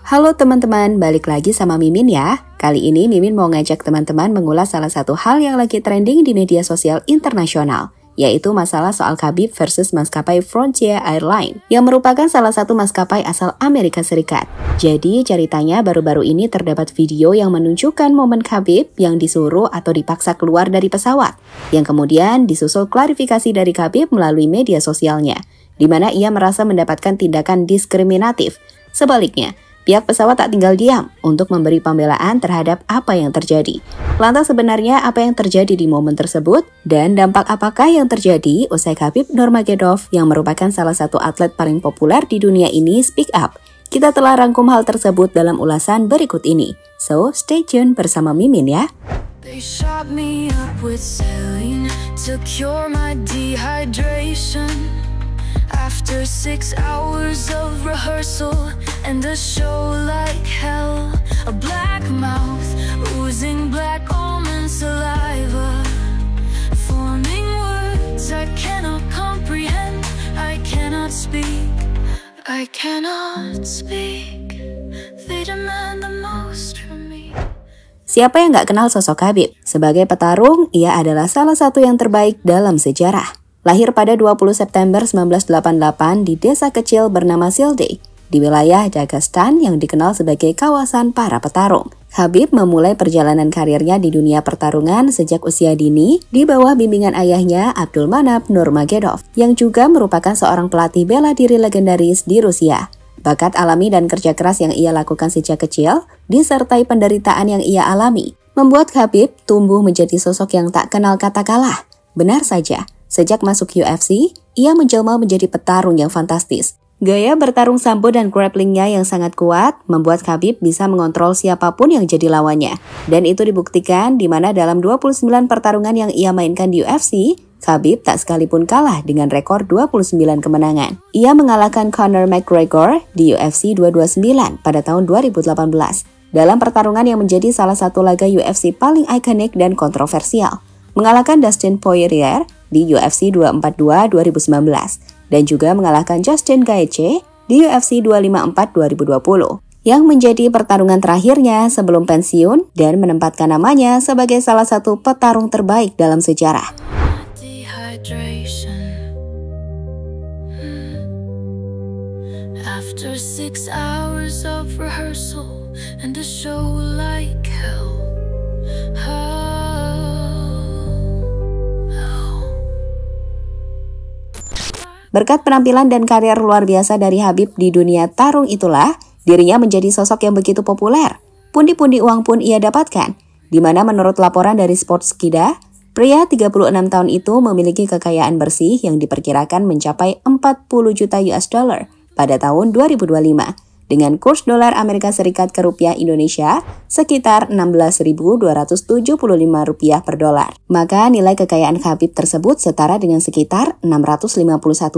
Halo teman-teman, balik lagi sama Mimin ya. Kali ini Mimin mau ngajak teman-teman mengulas salah satu hal yang lagi trending di media sosial internasional, yaitu masalah soal Khabib versus maskapai Frontier Airlines, yang merupakan salah satu maskapai asal Amerika Serikat. Jadi ceritanya baru-baru ini terdapat video yang menunjukkan momen Khabib yang disuruh atau dipaksa keluar dari pesawat, yang kemudian disusul klarifikasi dari Khabib melalui media sosialnya, di mana ia merasa mendapatkan tindakan diskriminatif. Sebaliknya, pihak pesawat tak tinggal diam untuk memberi pembelaan terhadap apa yang terjadi. Lantas sebenarnya apa yang terjadi di momen tersebut? Dan dampak apakah yang terjadi usai Khabib Nurmagomedov yang merupakan salah satu atlet paling populer di dunia ini speak up? Kita telah rangkum hal tersebut dalam ulasan berikut ini. So, stay tune bersama Mimin ya. They shot me up with saline to cure my dehydration. After 6 hours of rehearsal and a show like hell, a black mouth oozing black almond saliva, forming words I cannot comprehend. I cannot speak, I cannot speak. They demand the most from me. Siapa yang gak kenal sosok Khabib? Sebagai petarung, ia adalah salah satu yang terbaik dalam sejarah. Lahir pada 20 September 1988 di desa kecil bernama Silday, di wilayah Dagestan yang dikenal sebagai kawasan para petarung. Khabib memulai perjalanan karirnya di dunia pertarungan sejak usia dini di bawah bimbingan ayahnya Abdulmanap Nurmagomedov, yang juga merupakan seorang pelatih bela diri legendaris di Rusia. Bakat alami dan kerja keras yang ia lakukan sejak kecil, disertai penderitaan yang ia alami, membuat Khabib tumbuh menjadi sosok yang tak kenal kata kalah. Benar saja, sejak masuk UFC, ia menjelma menjadi petarung yang fantastis. Gaya bertarung sambo dan grapplingnya yang sangat kuat membuat Khabib bisa mengontrol siapapun yang jadi lawannya. Dan itu dibuktikan di mana dalam 29 pertarungan yang ia mainkan di UFC, Khabib tak sekalipun kalah dengan rekor 29 kemenangan. Ia mengalahkan Conor McGregor di UFC 229 pada tahun 2018 dalam pertarungan yang menjadi salah satu laga UFC paling ikonik dan kontroversial. Mengalahkan Dustin Poirier di UFC 242 2019 dan juga mengalahkan Justin Gaethje di UFC 254 2020 yang menjadi pertarungan terakhirnya sebelum pensiun dan menempatkan namanya sebagai salah satu petarung terbaik dalam sejarah. After 6 hours of rehearsal and a show like hell. Berkat penampilan dan karir luar biasa dari Khabib di dunia tarung itulah, dirinya menjadi sosok yang begitu populer. Pundi-pundi uang pun ia dapatkan, di mana menurut laporan dari Sportskida, pria 36 tahun itu memiliki kekayaan bersih yang diperkirakan mencapai 40 juta US dollar pada tahun 2025. Dengan kurs dolar Amerika Serikat ke rupiah Indonesia sekitar 16.275 rupiah per dolar. Maka nilai kekayaan Khabib tersebut setara dengan sekitar 651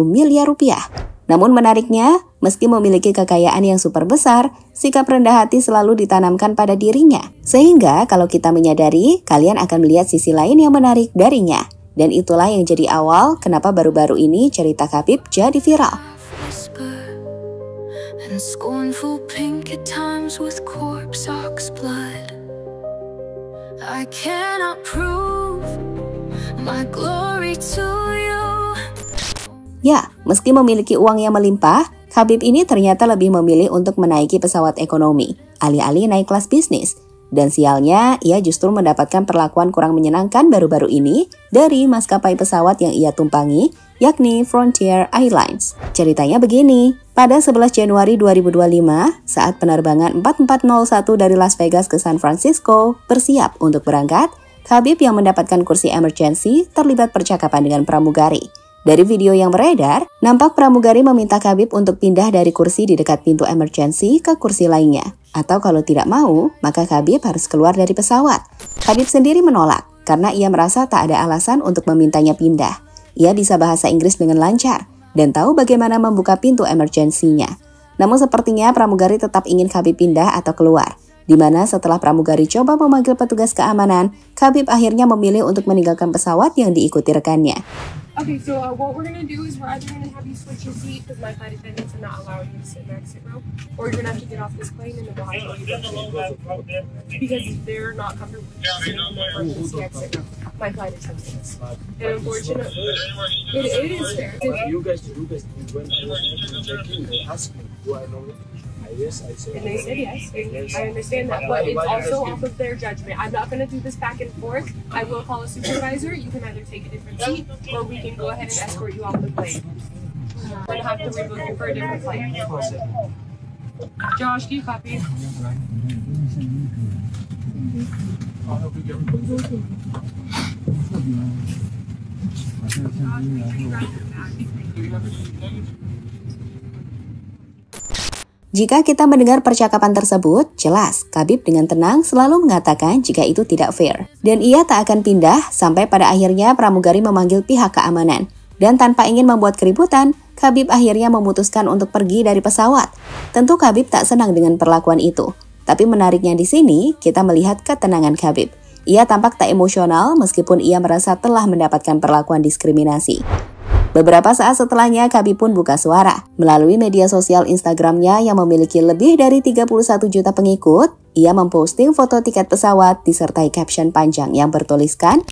miliar rupiah. Namun menariknya, meski memiliki kekayaan yang super besar, sikap rendah hati selalu ditanamkan pada dirinya. Sehingga kalau kita menyadari, kalian akan melihat sisi lain yang menarik darinya. Dan itulah yang jadi awal kenapa baru-baru ini cerita Khabib jadi viral. And scornful pink at times with corpse ox blood. I cannot prove my glory to you. Ya, meski memiliki uang yang melimpah, Khabib ini ternyata lebih memilih untuk menaiki pesawat ekonomi, alih-alih naik kelas bisnis. Dan sialnya, ia justru mendapatkan perlakuan kurang menyenangkan baru-baru ini dari maskapai pesawat yang ia tumpangi, yakni Frontier Airlines. Ceritanya begini, pada 11 Januari 2025, saat penerbangan 4401 dari Las Vegas ke San Francisco bersiap untuk berangkat, Khabib yang mendapatkan kursi emergency terlibat percakapan dengan pramugari. Dari video yang beredar, nampak pramugari meminta Khabib untuk pindah dari kursi di dekat pintu emergency ke kursi lainnya. Atau kalau tidak mau, maka Khabib harus keluar dari pesawat. Khabib sendiri menolak, karena ia merasa tak ada alasan untuk memintanya pindah. Ia bisa bahasa Inggris dengan lancar, dan tahu bagaimana membuka pintu emergency-nya. Namun sepertinya pramugari tetap ingin Khabib pindah atau keluar. Di mana setelah pramugari coba memanggil petugas keamanan, Khabib akhirnya memilih untuk meninggalkan pesawat yang diikuti rekannya. Okay, so what we're gonna do is we're either gonna have you switch your seat because my flight attendants are not allowing you to sit in the exit row, or you're gonna have to get off this plane and then we'll have to leave because they're not comfortable sitting in the emergency exit row. My flight attendants. And unfortunately, it is fair. You guys, when I was checking, they asked me, do I know it? Yes, I said. And they said yes. I understand that, but it's also off of their judgment. I'm not going to do this back and forth. I will call a supervisor. You can either take a different seat, or we can go ahead and escort you off the plane. We're going to have to rebook you for a different flight. Josh, do you copy? Jika kita mendengar percakapan tersebut, jelas Khabib dengan tenang selalu mengatakan jika itu tidak fair. Dan ia tak akan pindah sampai pada akhirnya pramugari memanggil pihak keamanan. Dan tanpa ingin membuat keributan, Khabib akhirnya memutuskan untuk pergi dari pesawat. Tentu Khabib tak senang dengan perlakuan itu. Tapi menariknya di sini, kita melihat ketenangan Khabib. Ia tampak tak emosional meskipun ia merasa telah mendapatkan perlakuan diskriminasi. Beberapa saat setelahnya, Khabib pun buka suara. Melalui media sosial Instagramnya yang memiliki lebih dari 31 juta pengikut, ia memposting foto tiket pesawat disertai caption panjang yang bertuliskan,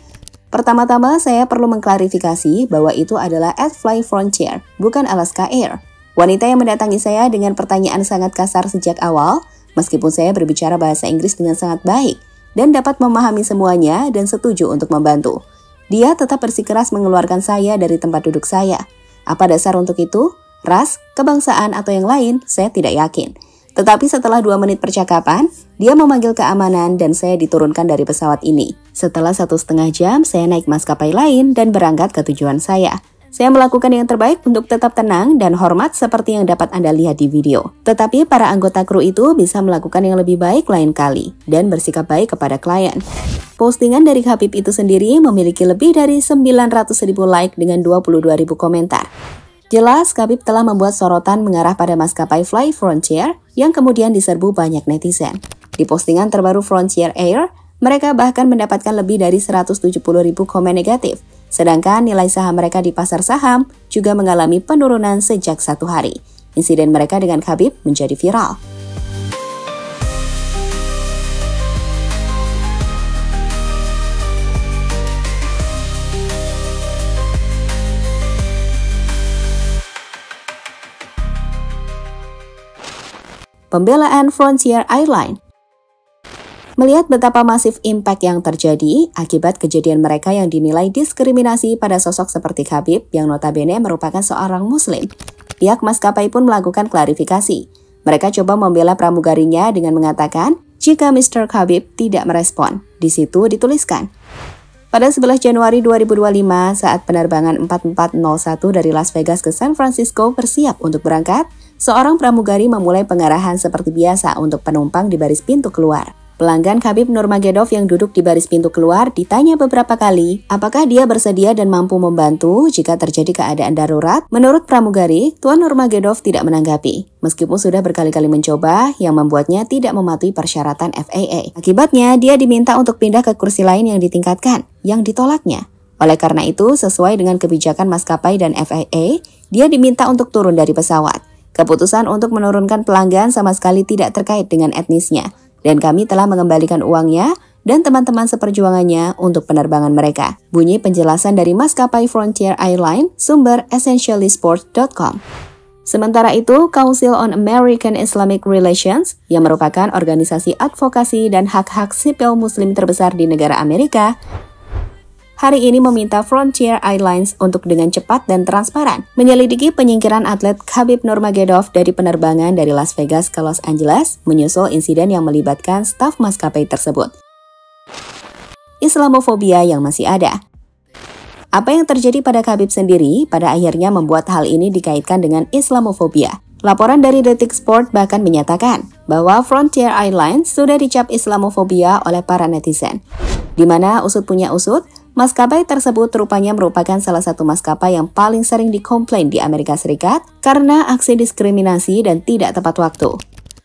"Pertama-tama saya perlu mengklarifikasi bahwa itu adalah @flyfrontier, bukan Alaska Air. Wanita yang mendatangi saya dengan pertanyaan sangat kasar sejak awal, meskipun saya berbicara bahasa Inggris dengan sangat baik dan dapat memahami semuanya dan setuju untuk membantu. Dia tetap bersikeras mengeluarkan saya dari tempat duduk saya. Apa dasar untuk itu? Ras, kebangsaan, atau yang lain? Saya tidak yakin. Tetapi setelah 2 menit percakapan, dia memanggil keamanan dan saya diturunkan dari pesawat ini. Setelah 1,5 jam, saya naik maskapai lain dan berangkat ke tujuan saya. Saya melakukan yang terbaik untuk tetap tenang dan hormat seperti yang dapat Anda lihat di video. Tetapi para anggota kru itu bisa melakukan yang lebih baik lain kali dan bersikap baik kepada klien." Postingan dari Khabib itu sendiri memiliki lebih dari 900.000 like dengan 22.000 komentar. Jelas, Khabib telah membuat sorotan mengarah pada maskapai Flyfrontier yang kemudian diserbu banyak netizen. Di postingan terbaru Frontier Air, mereka bahkan mendapatkan lebih dari 170.000 komen negatif. Sedangkan nilai saham mereka di pasar saham juga mengalami penurunan sejak 1 hari. Insiden mereka dengan Khabib menjadi viral. Pembelaan Frontier Airlines. Melihat betapa masif impact yang terjadi akibat kejadian mereka yang dinilai diskriminasi pada sosok seperti Khabib yang notabene merupakan seorang muslim, pihak maskapai pun melakukan klarifikasi. Mereka coba membela pramugarinya dengan mengatakan jika Mr. Khabib tidak merespon. Di situ dituliskan, pada 11 Januari 2025 saat penerbangan 4401 dari Las Vegas ke San Francisco bersiap untuk berangkat, seorang pramugari memulai pengarahan seperti biasa untuk penumpang di baris pintu keluar. Pelanggan Khabib Nurmagomedov yang duduk di baris pintu keluar ditanya beberapa kali apakah dia bersedia dan mampu membantu jika terjadi keadaan darurat. Menurut pramugari, Tuan Nurmagomedov tidak menanggapi, meskipun sudah berkali-kali mencoba yang membuatnya tidak mematuhi persyaratan FAA. Akibatnya, dia diminta untuk pindah ke kursi lain yang ditingkatkan, yang ditolaknya. Oleh karena itu, sesuai dengan kebijakan maskapai dan FAA, dia diminta untuk turun dari pesawat. Keputusan untuk menurunkan pelanggan sama sekali tidak terkait dengan etnisnya. Dan kami telah mengembalikan uangnya dan teman-teman seperjuangannya untuk penerbangan mereka. Bunyi penjelasan dari maskapai Frontier Airlines, sumber essentiallysport.com. Sementara itu, Council on American Islamic Relations, yang merupakan organisasi advokasi dan hak-hak sipil muslim terbesar di negara Amerika, hari ini meminta Frontier Airlines untuk dengan cepat dan transparan menyelidiki penyingkiran atlet Khabib Nurmagomedov dari penerbangan dari Las Vegas ke Los Angeles menyusul insiden yang melibatkan staf maskapai tersebut. Islamofobia yang masih ada. Apa yang terjadi pada Khabib sendiri pada akhirnya membuat hal ini dikaitkan dengan Islamofobia. Laporan dari Detik Sport bahkan menyatakan bahwa Frontier Airlines sudah dicap Islamofobia oleh para netizen. Di mana usut punya usut, maskapai tersebut rupanya merupakan salah satu maskapai yang paling sering dikomplain di Amerika Serikat karena aksi diskriminasi dan tidak tepat waktu.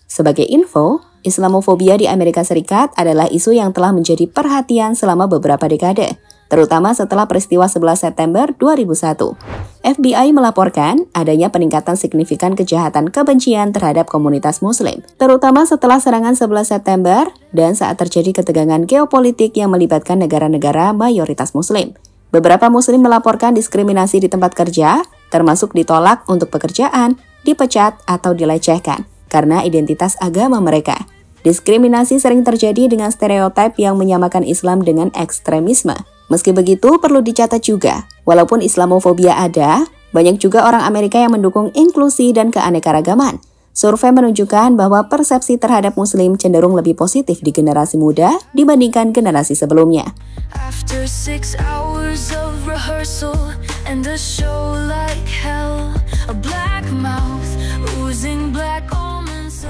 Sebagai info, Islamofobia di Amerika Serikat adalah isu yang telah menjadi perhatian selama beberapa dekade. terutama setelah peristiwa 11 September 2001. FBI melaporkan adanya peningkatan signifikan kejahatan kebencian terhadap komunitas Muslim, terutama setelah serangan 11 September dan saat terjadi ketegangan geopolitik yang melibatkan negara-negara mayoritas Muslim. Beberapa Muslim melaporkan diskriminasi di tempat kerja, termasuk ditolak untuk pekerjaan, dipecat, atau dilecehkan karena identitas agama mereka. Diskriminasi sering terjadi dengan stereotip yang menyamakan Islam dengan ekstremisme. Meski begitu, perlu dicatat juga, walaupun Islamofobia ada, banyak juga orang Amerika yang mendukung inklusi dan keanekaragaman. Survei menunjukkan bahwa persepsi terhadap Muslim cenderung lebih positif di generasi muda dibandingkan generasi sebelumnya. After 6 hours of rehearsal and the show like hell, a black mouth oozing black almonds.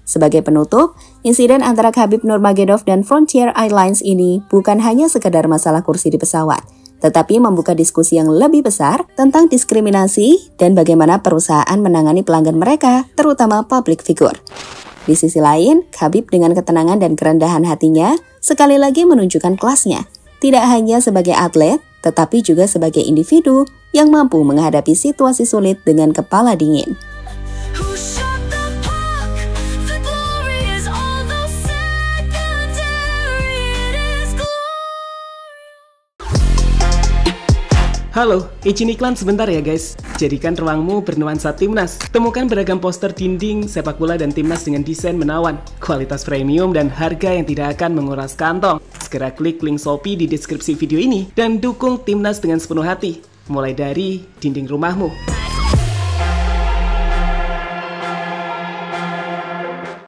Sebagai penutup, insiden antara Khabib Nurmagomedov dan Frontier Airlines ini bukan hanya sekedar masalah kursi di pesawat, tetapi membuka diskusi yang lebih besar tentang diskriminasi dan bagaimana perusahaan menangani pelanggan mereka, terutama public figure. Di sisi lain, Khabib dengan ketenangan dan kerendahan hatinya sekali lagi menunjukkan kelasnya, tidak hanya sebagai atlet, tetapi juga sebagai individu yang mampu menghadapi situasi sulit dengan kepala dingin. Halo, izin iklan sebentar ya guys. Jadikan ruangmu bernuansa Timnas. Temukan beragam poster dinding, sepak bola dan Timnas dengan desain menawan, kualitas premium dan harga yang tidak akan menguras kantong. Segera klik link Shopee di deskripsi video ini dan dukung Timnas dengan sepenuh hati. Mulai dari dinding rumahmu.